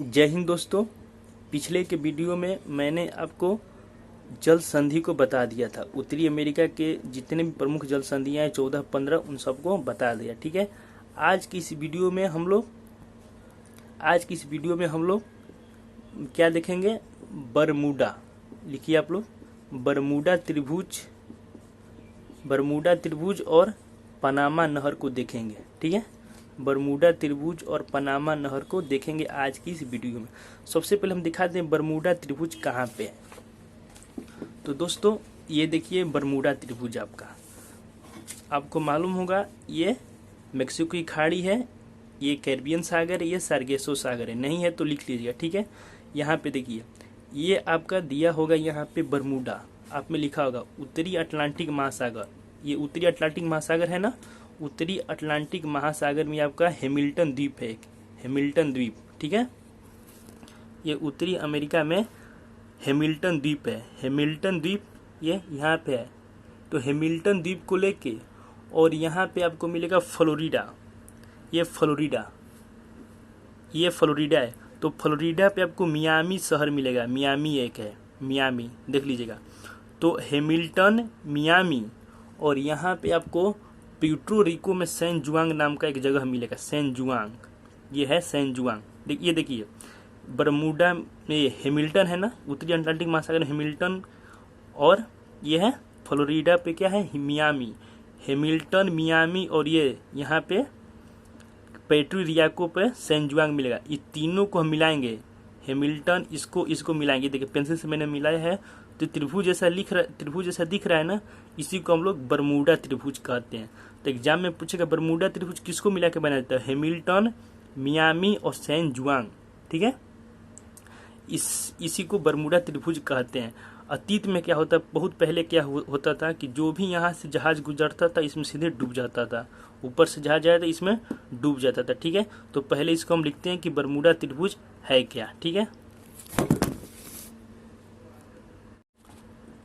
जय हिंद दोस्तों। पिछले के वीडियो में मैंने आपको जल संधि को बता दिया था। उत्तरी अमेरिका के जितने भी प्रमुख जल संधियाँ हैं 14-15 उन सबको बता दिया। ठीक है। आज की इस वीडियो में हम लोग क्या देखेंगे? बरमूडा। लिखिए आप लोग, बरमूडा त्रिभुज और पनामा नहर को देखेंगे। ठीक है, बरमूडा त्रिभुज और पनामा नहर को देखेंगे आज की इस वीडियो में। सबसे पहले हम दिखा दें बरमूडा त्रिभुज कहाँ पे है। तो दोस्तों ये देखिए बरमूडा त्रिभुज आपको मालूम होगा ये मेक्सिको की खाड़ी है, ये कैरिबियन सागर है, ये सार्गेसो सागर है। नहीं है तो लिख लीजिएगा। ठीक है, यहाँ पे देखिए ये आपका दिया होगा, यहाँ पे बरमूडा आप में लिखा होगा उत्तरी अटलांटिक महासागर। ये उत्तरी अटलांटिक महासागर है ना, उत्तरी अटलांटिक महासागर में आपका हैमिल्टन द्वीप है, एक हैमिल्टन द्वीप। ठीक है, ये उत्तरी अमेरिका में हैमिल्टन द्वीप है। हैमिल्टन द्वीप ये यहाँ पे है। तो हैमिल्टन द्वीप को लेके और यहाँ पे आपको मिलेगा फ्लोरिडा। ये फ्लोरिडा है। तो फ्लोरिडा पे आपको मियामी शहर मिलेगा। मियामी एक है, मियामी देख लीजिएगा। तो हैमिल्टन, मियामी, और यहाँ पे आपको प्यूर्टो रिको में सैन जुआंग नाम का एक जगह मिलेगा। सैन जुआंग, ये है सैन जुआंग। ये देखिए बरमूडा में हैमिल्टन है ना, उत्तरी अटलांटिक महासागर हैमिल्टन, और ये है फ्लोरिडा पे क्या है, मियामी। हैमिल्टन, मियामी, और ये यहाँ पे प्यूर्टो रिको पे सैन जुआंग मिलेगा। ये तीनों को हम मिलाएंगे, हैमिल्टन इसको मिलाएंगे। देखिए पेंसिल से मैंने मिलाया है। तो त्रिभुज जैसा दिख रहा है ना, इसी को हम लोग बरमूडा त्रिभुज कहते हैं। तो एग्जाम में पूछेगा बरमूडा त्रिभुज किसको मिला के बनाया जाता है? हैमिल्टन, मियामी और सैन जुआंग। ठीक है, इसी को बरमूडा त्रिभुज कहते हैं। अतीत में क्या होता, बहुत पहले क्या होता था कि जो भी यहाँ से जहाज गुजरता था इसमें सीधे डूब जाता था। ऊपर से जहाज आया था इसमें डूब जाता था। ठीक है, तो पहले इसको हम लिखते हैं कि बरमूडा त्रिभुज है क्या। ठीक है,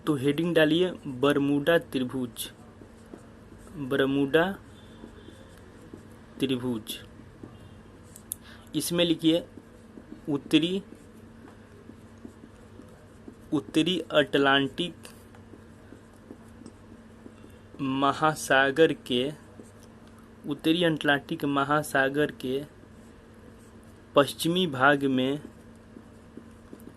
तो हेडिंग डालिए बरमूडा त्रिभुज। बरमूडा त्रिभुज, इसमें लिखिए उत्तरी अटलांटिक महासागर के पश्चिमी भाग में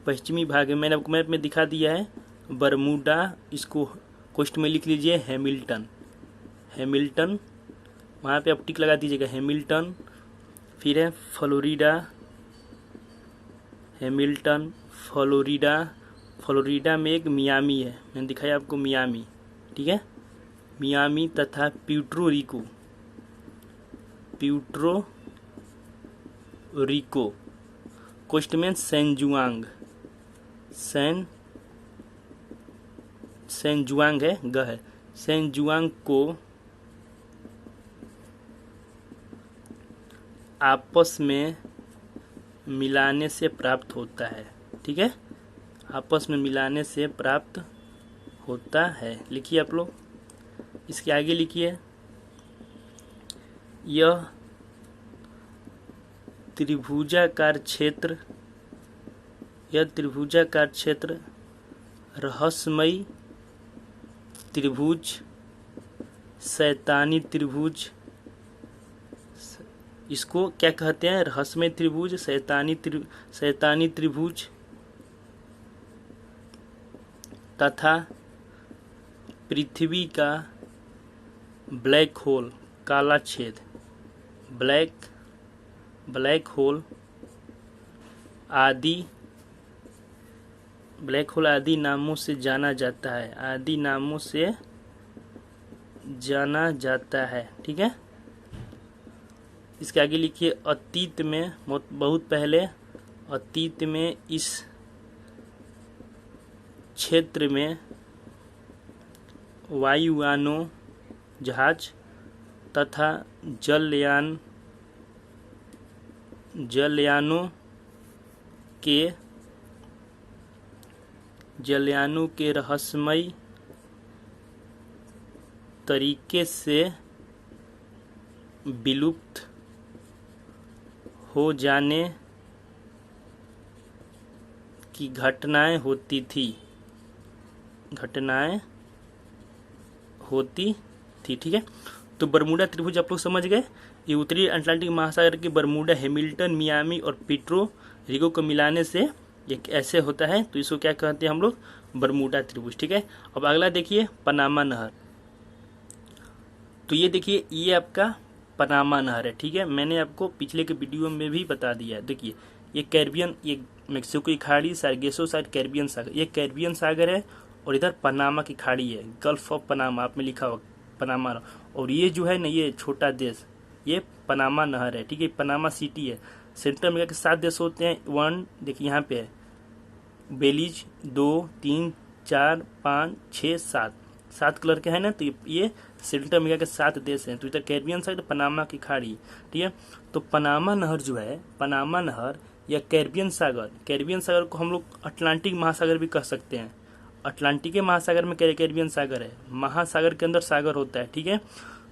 मैंने आपको मैप में दिखा दिया है बरमूडा। इसको क्वेश्चन में लिख लीजिए हैमिल्टन, वहाँ पे आप टिक लगा दीजिएगा हैमिल्टन। फिर है फ्लोरिडा, हैमिल्टन, फ्लोरिडा में एक मियामी है, मैंने दिखाया आपको मियामी। ठीक है, मियामी तथा प्यूर्टो रिको, क्वेश्चन में सैन जुआंग है, ग है। सैन जुआंग को आपस में मिलाने से प्राप्त होता है। ठीक है, आपस में मिलाने से प्राप्त होता है। लिखिए आप लोग, इसके आगे लिखिए यह त्रिभुजाकार क्षेत्र रहस्यमयी त्रिभुज, शैतानी त्रिभुज, इसको क्या कहते हैं? रहस्यमय त्रिभुज, शैतानी त्रिभुज तथा पृथ्वी का ब्लैक होल, काला छेद, ब्लैक होल आदि नामों से जाना जाता है। ठीक है, इसके आगे लिखिए अतीत में, बहुत पहले अतीत में इस क्षेत्र में वायुयानों, जहाज तथा जलयानों के रहस्यमय तरीके से विलुप्त हो जाने की घटनाएं होती थी, घटनाएं होती थी। ठीक है, तो बरमूडा त्रिभुज आप लोग समझ गए। ये उत्तरी अटलांटिक महासागर के बरमूडा, हैमिल्टन, मियामी और पिट्रो रिको को मिलाने से एक ऐसे होता है, तो इसको क्या कहते हैं हम लोग, बरमूडा त्रिभुज। ठीक है, अब अगला देखिए पनामा नहर। तो ये देखिए ये आपका पनामा नहर है। ठीक है, मैंने आपको पिछले के वीडियो में भी बता दिया है। देखिए ये कैरिबियन, ये मेक्सिको की खाड़ी, सार्गेसो साइड कैरिबियन सागर, ये कैरिबियन सागर है और इधर पनामा की खाड़ी है, गल्फ ऑफ पनामा आप में लिखा हुआ पनामा। और ये जो है ना ये छोटा देश, ये पनामा नहर है। ठीक है, पनामा सिटी है। सेंट्रल अमेरिका के 7 देश होते हैं। 1 देखिए यहाँ पे है बेलीज, 2 3 4 5 6 7, 7 कलर के है ना, तो ये सेंट्रल अमेरिका के 7 देश हैं। तो इधर कैरिबियन साइड, पनामा की खाड़ी। ठीक है, तो पनामा नहर जो है, पनामा नहर या कैरिबियन सागर को हम लोग अटलांटिक महासागर भी कह सकते हैं। अटलांटिक महासागर में कैरिबियन सागर है, महासागर के अंदर सागर होता है। ठीक है,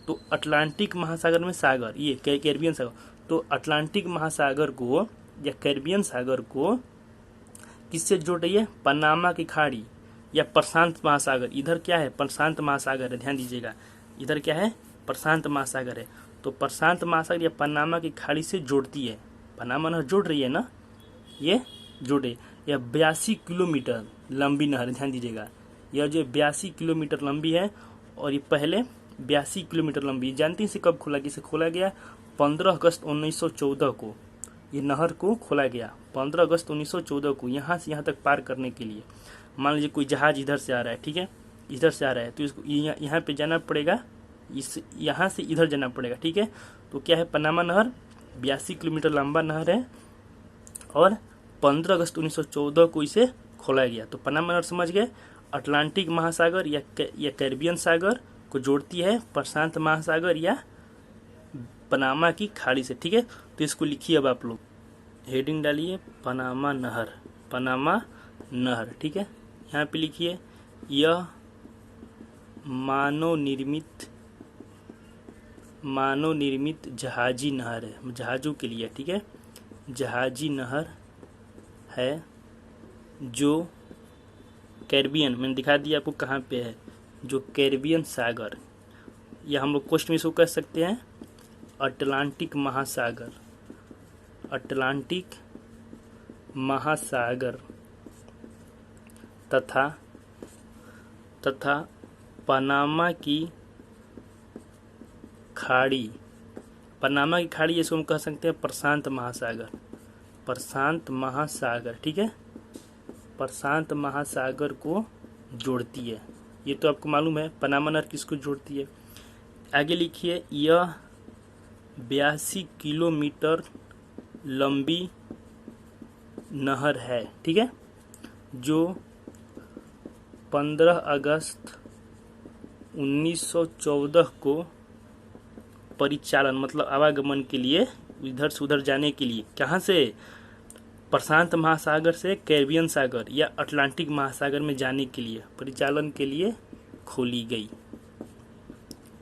तो अटलांटिक महासागर में सागर, ये कैरिबियन सागर। तो अटलांटिक महासागर को या कैरिबियन सागर को किससे जोड़ रही है, पनामा की खाड़ी या प्रशांत महासागर। इधर क्या है, प्रशांत महासागर है, ध्यान दीजिएगा, इधर क्या है, प्रशांत महासागर है। तो प्रशांत महासागर या पनामा की खाड़ी से जोड़ती है, पनामा नहर जोड़ रही है ना, ये जोड़े। यह 82 किलोमीटर लंबी नहर, ध्यान दीजिएगा, यह जो 82 किलोमीटर लंबी है और ये पहले 82 किलोमीटर लंबी। जानते हैं इसे कब खोला गया, इसे खोला गया 15 अगस्त 1914 को। ये नहर को खोला गया 15 अगस्त 1914 को, यहाँ से यहाँ तक पार करने के लिए। मान लीजिए कोई जहाज इधर से आ रहा है, ठीक है, इधर से आ रहा है, तो इसको यहाँ पे जाना पड़ेगा, इस यहाँ से इधर जाना पड़ेगा। ठीक है, तो क्या है, पनामा नहर 82 किलोमीटर लंबा नहर है और 15 अगस्त 1914 को इसे खोला गया। तो पनामा नहर समझ गए, अटलांटिक महासागर या कैरिबियन सागर को जोड़ती है प्रशांत महासागर या पनामा की खाड़ी से। ठीक है, तो इसको लिखिए अब आप लोग, हेडिंग डालिए पनामा नहर, पनामा नहर। ठीक है, यहाँ पे लिखिए यह मानव निर्मित जहाजी नहर है, जहाजों के लिए। ठीक है, जहाजी नहर है जो कैरिबियन, मैंने दिखा दिया आपको कहाँ पे है, जो कैरिबियन सागर, या हम लोग क्वेश्चन में इसको कह सकते हैं अटलांटिक महासागर, अटलांटिक महासागर तथा पनामा की खाड़ी, पनामा की खाड़ी इसको हम कह सकते हैं प्रशांत महासागर, प्रशांत महासागर। ठीक है, प्रशांत महासागर को जोड़ती है, ये तो आपको मालूम है पनामा नहर किसको जोड़ती है। आगे लिखिए यह 82 किलोमीटर लंबी नहर है। ठीक है, जो 15 अगस्त 1914 को परिचालन मतलब आवागमन के लिए, इधर से उधर जाने के लिए, कहाँ से, प्रशांत महासागर से कैरिबियन सागर या अटलांटिक महासागर में जाने के लिए, परिचालन के लिए खोली गई,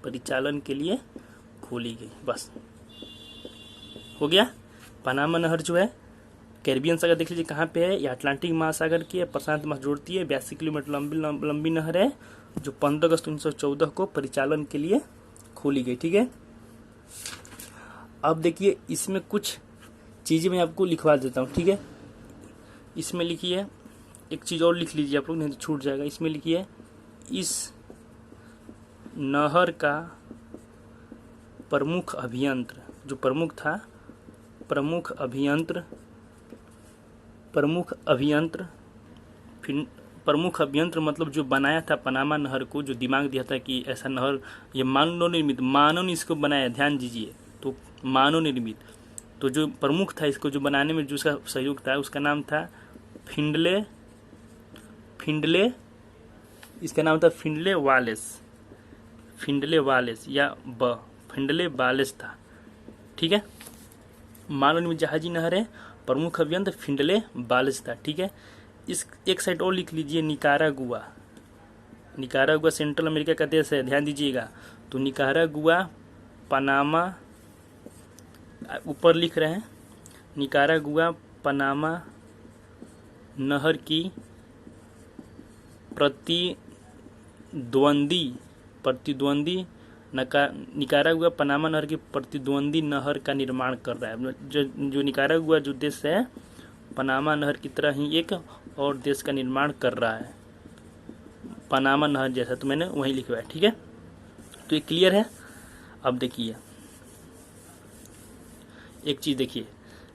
परिचालन के लिए खोली गई। बस हो गया। पनामा नहर जो है कैरिबियन सागर देख लीजिए कहाँ पे है, या अटलांटिक महासागर की है, प्रशांत महासागर जोड़ती है, 82 किलोमीटर लंबी नहर है जो 15 अगस्त 1914 को परिचालन के लिए खोली गई। ठीक है, अब देखिए इसमें कुछ चीज़ें मैं आपको लिखवा देता हूँ। ठीक है, इसमें लिखिए, एक चीज़ और लिख लीजिए आप लोग, नहीं तो छूट जाएगा। इसमें लिखिए इस नहर का प्रमुख अभियंत्र, जो प्रमुख था, प्रमुख अभियंत्र मतलब जो बनाया था पनामा नहर को, जो दिमाग दिया था कि ऐसा नहर, ये मानव ने इसको बनाया, ध्यान दीजिए, तो मानव निर्मित, तो जो प्रमुख था इसको जो बनाने में जो उसका सहयोग था, उसका नाम था फिंडले, इसका नाम था फिंडले वालेस या फिंडले वालेस था। ठीक है, मानव निर्मित जहाजी नहर है, प्रमुख अभियंत्र फिंडले वालेस था। ठीक है, इस एक साइड और लिख लीजिए निकारागुआ सेंट्रल अमेरिका का देश है, ध्यान दीजिएगा। तो निकारागुआ, पनामा, ऊपर लिख रहे हैं निकारागुआ, पनामा नहर की प्रतिद्वंदी निकारागुआ पनामा नहर की प्रतिद्वंदी नहर का निर्माण कर रहा है। जो निकारागुआ जो देश है पनामा नहर की तरह ही एक और देश का निर्माण कर रहा है, पनामा नहर जैसा, तो मैंने वही लिखवाया। ठीक है, तो ये क्लियर है। अब देखिए एक चीज़ देखिए,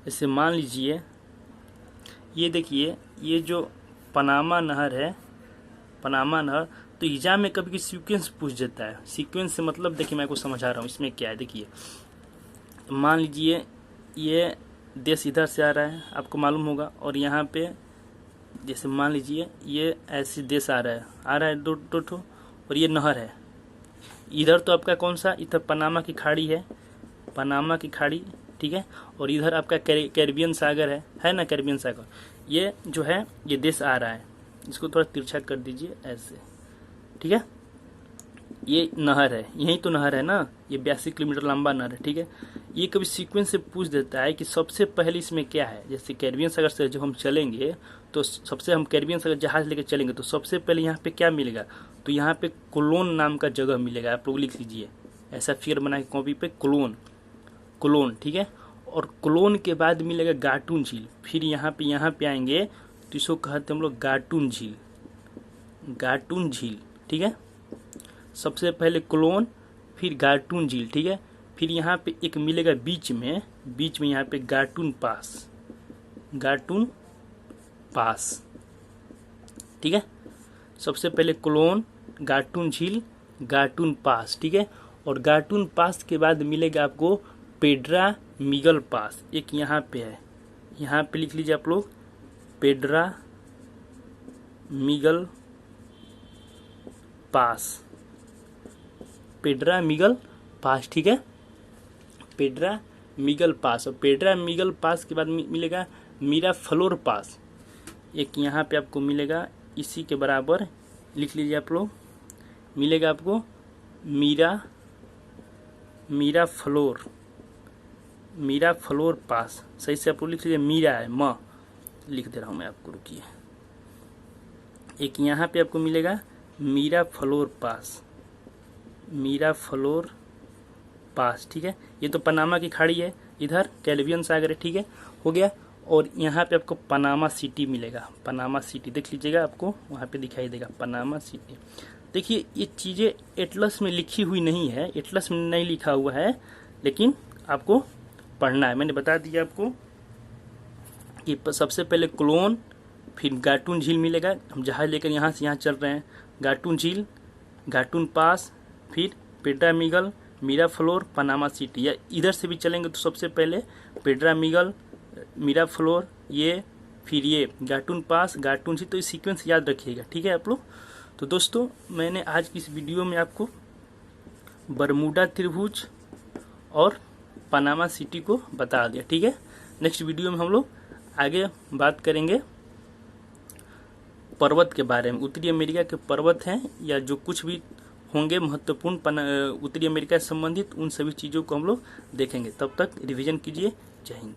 जैसे मान लीजिए ये देखिए, ये जो पनामा नहर है, पनामा नहर, तो एग्जाम में कभी सीक्वेंस पूछ देता है। सीक्वेंस से मतलब देखिए मैं आपको समझा रहा हूँ इसमें क्या है। देखिए मान लीजिए ये देश इधर से आ रहा है, आपको मालूम होगा, और यहाँ पे जैसे मान लीजिए ये ऐसे देश आ रहा है दो ठो, और ये नहर है। इधर तो आपका कौन सा, इधर पनामा की खाड़ी है, पनामा की खाड़ी, ठीक है, और इधर आपका कैरिबियन सागर है ना, कैरिबियन सागर। ये जो है ये देश आ रहा है, इसको थोड़ा तिरछा कर दीजिए ऐसे, ठीक है। ये नहर है, यही तो नहर है ना, ये 82 किलोमीटर लंबा नहर है, ठीक है। ये कभी सीक्वेंस से पूछ देता है कि सबसे पहले इसमें क्या है। जैसे कैरिबियन सागर से जब हम चलेंगे तो सबसे हम कैरिबियन सागर जहाज लेके चलेंगे तो सबसे पहले यहाँ पे क्या मिलेगा, तो यहाँ पे कोलोन नाम का जगह मिलेगा। आप लोग लिख लीजिए ऐसा फिगर बना के कॉपी पे, कोलोन, ठीक है। और कोलोन के बाद मिलेगा गाटून झील। फिर यहाँ पे आएंगे तो इसको कहते हम लोग गाटून झील, ठीक है। सबसे पहले कोलोन, फिर गाटून झील, ठीक है। फिर यहाँ पे एक मिलेगा बीच में यहाँ पे गाटून पास, ठीक है। सबसे पहले कोलोन, गाटून झील, गाटून पास, ठीक है। और गाटून पास के बाद मिलेगा आपको पेड्रा मिगल पास, एक यहाँ पे है, यहाँ पे लिख लीजिए आप लोग पेड्रा मिगल पास, पेड्रा मिगल पास, ठीक है, पेड्रा मिगल पास। और पेड्रा मिगल पास के बाद मिलेगा मीराफ्लोर पास, एक यहाँ पे आपको मिलेगा, इसी के बराबर लिख लीजिए आप लोग, मिलेगा आपको मीराफ्लोर पास। सही से आप लोग लिख लीजिए, मीरा है, म लिख दे रहा हूँ मैं आपको, रुकिए। एक यहाँ पे आपको मिलेगा मीराफ्लोर पास, ठीक है। ये तो पनामा की खाड़ी है, इधर कैरिबियन सागर है, ठीक है, हो गया। और यहाँ पे आपको पनामा सिटी मिलेगा, पनामा सिटी देख लीजिएगा, आपको वहाँ पे दिखाई देगा पनामा सिटी। देखिए ये चीज़ें एटलस में लिखी हुई नहीं है, एटलस में नहीं लिखा हुआ है, लेकिन आपको पढ़ना है। मैंने बता दिया आपको कि सबसे पहले कोलोन, फिर गाटून झील मिलेगा, हम जहाज लेकर यहाँ से यहाँ चल रहे हैं, गाटून झील, गाटून पास, फिर पेड्रा मिगल, मीराफ्लोर, पनामा सिटी। या इधर से भी चलेंगे तो सबसे पहले पेड्रा मिगल, मीराफ्लोर, ये फिर ये गाटून पास, गाटून झील। तो इस सीक्वेंस याद रखिएगा, ठीक है आप लोग। तो दोस्तों मैंने आज की इस वीडियो में आपको बरमूडा त्रिभुज और पनामा सिटी को बता दिया, ठीक है। नेक्स्ट वीडियो में हम लोग आगे बात करेंगे पर्वत के बारे में, उत्तरी अमेरिका के पर्वत हैं या जो कुछ भी होंगे महत्वपूर्ण उत्तरी अमेरिका से संबंधित, उन सभी चीज़ों को हम लोग देखेंगे। तब तक रिवीजन कीजिए। जय हिंद।